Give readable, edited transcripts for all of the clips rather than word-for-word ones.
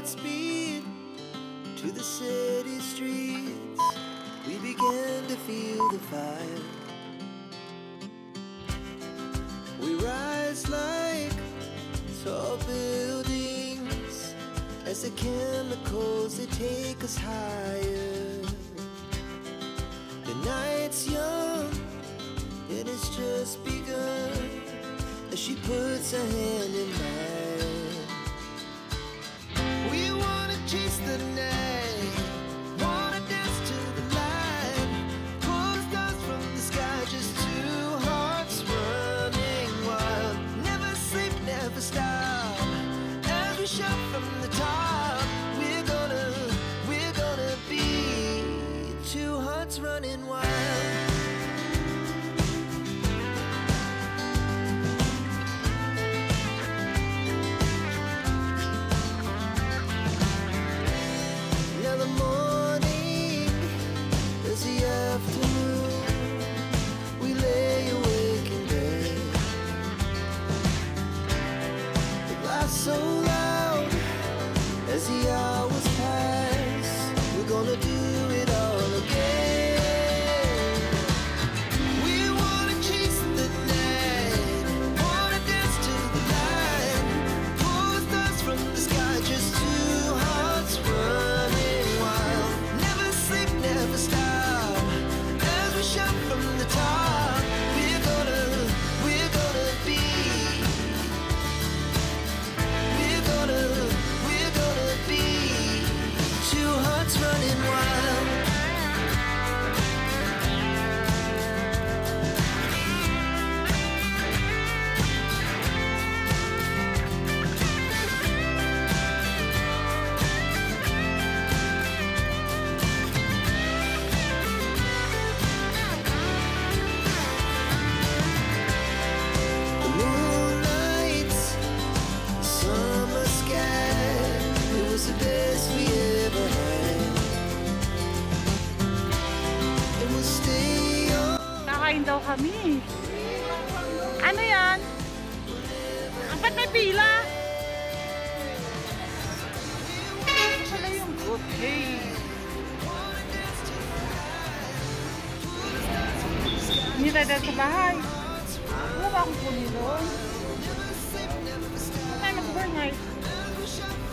Godspeed to the city streets. We began to feel the fire. We rise like tall buildings as the chemicals, they take us higher. The night's young and it's just begun as she puts her hand in mine. We wanna chase the night, wanna dance to the light, pull the stars from the sky, just two hearts running wild. Never sleep, never stop, as we shout from the top. We're gonna be two hearts running wild. So loud as the hours pass, we're gonna do it all again. We wanna chase the night, wanna dance to the light, pull the stars from the sky, just two hearts running wild. Never sleep, never stop, as we shout from the top. We're gonna be two hearts running wild. The moonlight, summer sky, it was the best we ever had. It will stay on. Kakain daw kami. Ano yan? Ang ba't may pila? Ito pala yung good taste. Hindi tayo dahil sa bahay. Ano ba akong kunin doon? Saan tayo mag-overnight?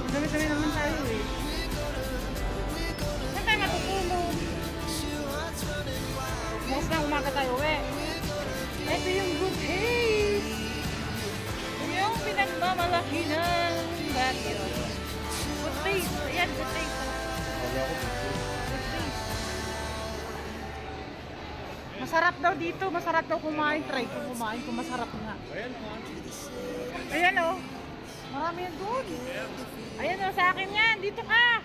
Dami-dami naman tayo eh. Saan tayo matutulog? Bukas na umaga tayo uwi. Ito yung good taste. Yung pinagmamalaki ng Baguio. Good taste. Ayan, good taste. Good taste. Masarap daw dito. Masarap daw kumain. Try ko kumain kung masarap nga. Ayan o. Marami yan doon. Ayan o, sa akin yan. Dito ka.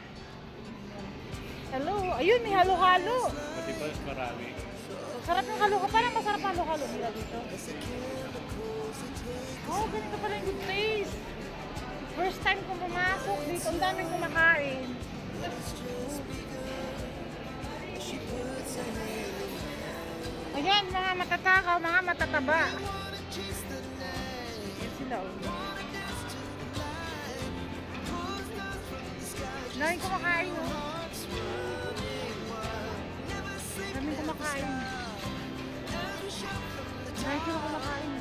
Hello. Ayun, may halo-halo. Pati ba marami? Sarap ng halo-halo. Parang masarap ang halo-halo nila dito. Oh, ganito pala yung good taste. First time kong pumasok dito. Ang daming kumakain. Ayan, mga matatakaw, mga matataba. Ayan sila o. Daming kumakain o. Daming kumakain. Daming kumakain.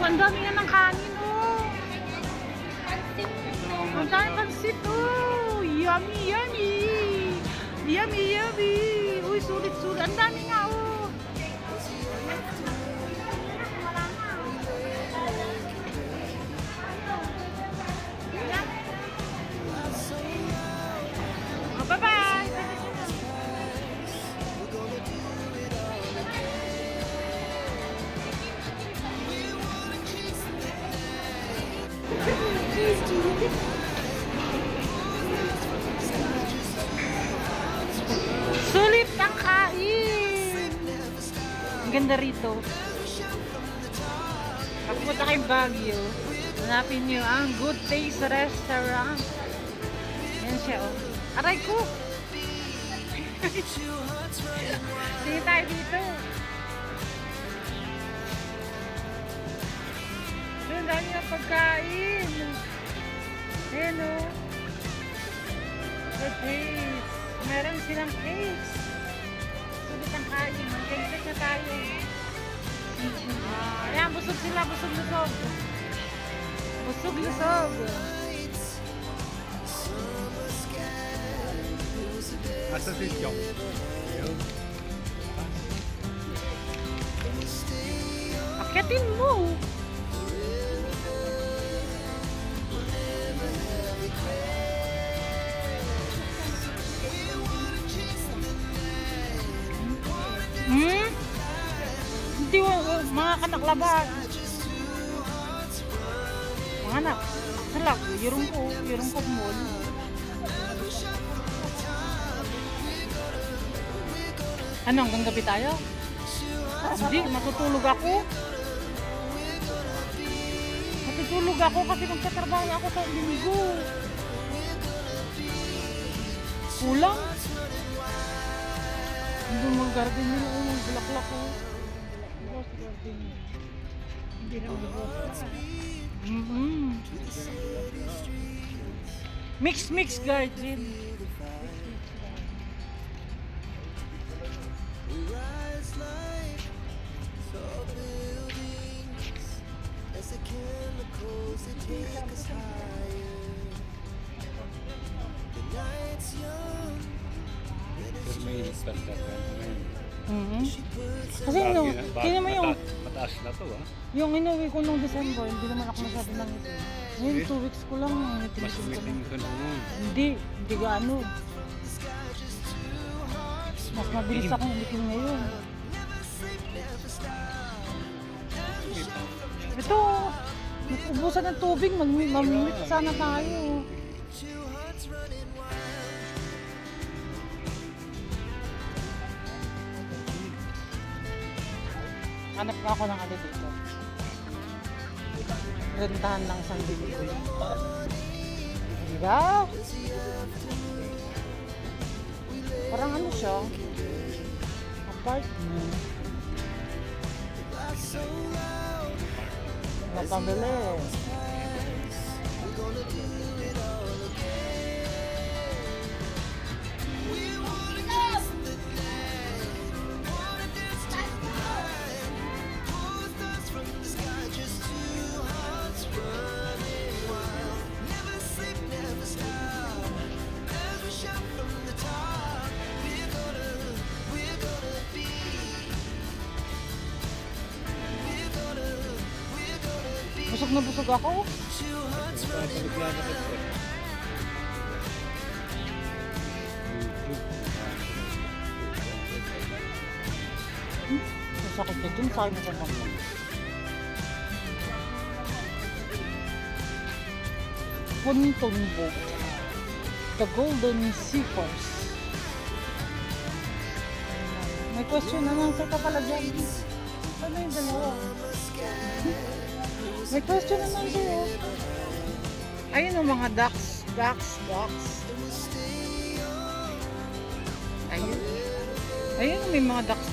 Ang dami na ng kanin o. Ang dami pansit o. Yummy, yummy. Yummy, yummy. Uy, sulit-sulit. Ang dami nga o. Bye-bye! Sulit ang kain! Ang ganda rito. Pag pumunta kayong Baguio, hanapin nyo ang Good Taste Restaurant. Yan siya oh. Aray ko! Sige tayo dito. pagkain. Ayan o. Good days. Meron silang cakes. Sulit ang kain. Mag-cake na tayo. Ayan, busog sila. Busog-lusog. Busog-lusog. Asa si Jong? Akyatin mo. Hindi mga kanaklaban. Mga anak. Salak. Yurong ko mo. Ano, hanggang gabi tayo? Hindi, matutulog ako. Matutulog ako kasi magtatrabaho ako sa linggo. Kulang. Hindi mag-garden nila. Bulaklak ko. Hindi na mag-garden. Mix garden. rise like tall buildings as the chemicals that take us higher. The night's young. Pero may pagkat ka naman. Kasi tingnan mo yung Mataas na to ah. yung inuwi ko nung December, hindi naman ako masabi ng ito. Ngayon, 2 weeks ko lang. Mas umitim ka noon. Hindi gaano. Mas mabilis akong umitim ngayon. Ito, ubusan ng tubig, mamimit sana tayo. Hanap na ako ng ano dito. Rentahan ng isang dito. Diba? Parang ano siya? Apartment. Napamili. Busog na busog ako. Masakit na dun, sabi mo sa mga. Ponton boat. The Golden Seekers. May question naman sa pala dyan. Ano yung dalawa? May question naman sa'yo. Ayun o mga ducks. Ayun. Ayun, may mga ducks.